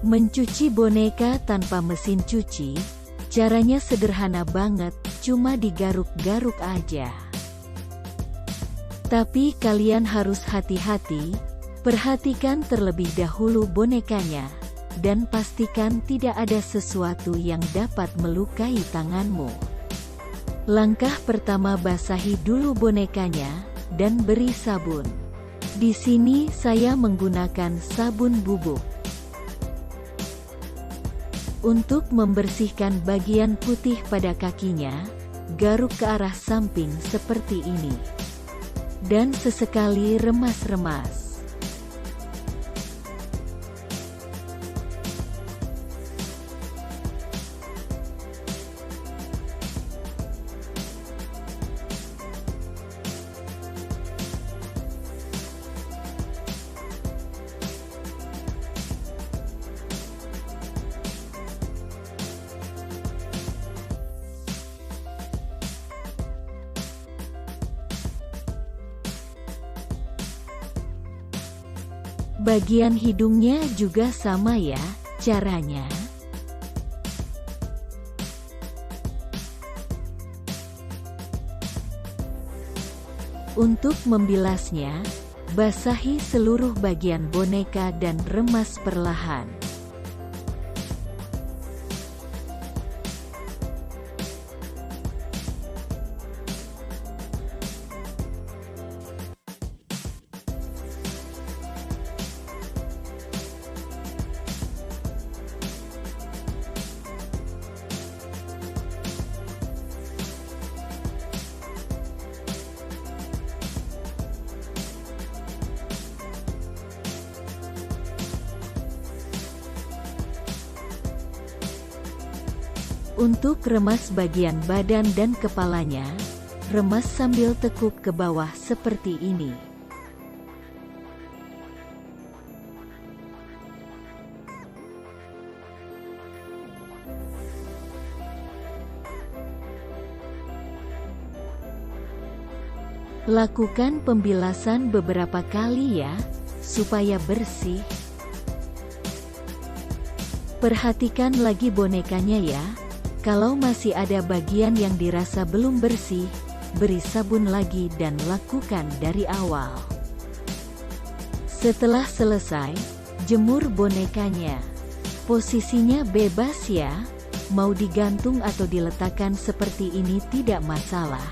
Mencuci boneka tanpa mesin cuci, caranya sederhana banget, cuma digaruk-garuk aja. Tapi kalian harus hati-hati, perhatikan terlebih dahulu bonekanya, dan pastikan tidak ada sesuatu yang dapat melukai tanganmu. Langkah pertama, basahi dulu bonekanya, dan beri sabun. Di sini saya menggunakan sabun bubuk. Untuk membersihkan bagian putih pada kakinya, garuk ke arah samping seperti ini. Dan sesekali remas-remas. Bagian hidungnya juga sama ya, caranya. Untuk membilasnya, basahi seluruh bagian boneka dan remas perlahan. Untuk remas bagian badan dan kepalanya, remas sambil tekuk ke bawah seperti ini. Lakukan pembilasan beberapa kali ya, supaya bersih. Perhatikan lagi bonekanya ya. Kalau masih ada bagian yang dirasa belum bersih, beri sabun lagi dan lakukan dari awal. Setelah selesai, jemur bonekanya. Posisinya bebas ya, mau digantung atau diletakkan seperti ini tidak masalah.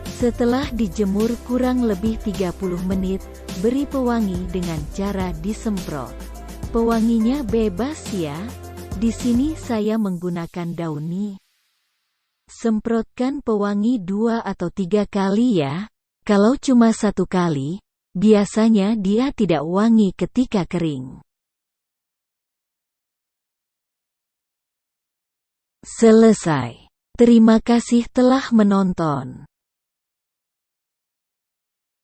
Setelah dijemur kurang lebih 30 menit, beri pewangi dengan cara disemprot. Pewanginya bebas ya. Di sini saya menggunakan daun nih. Semprotkan pewangi 2 atau 3 kali ya. Kalau cuma 1 kali, biasanya dia tidak wangi ketika kering. Selesai. Terima kasih telah menonton.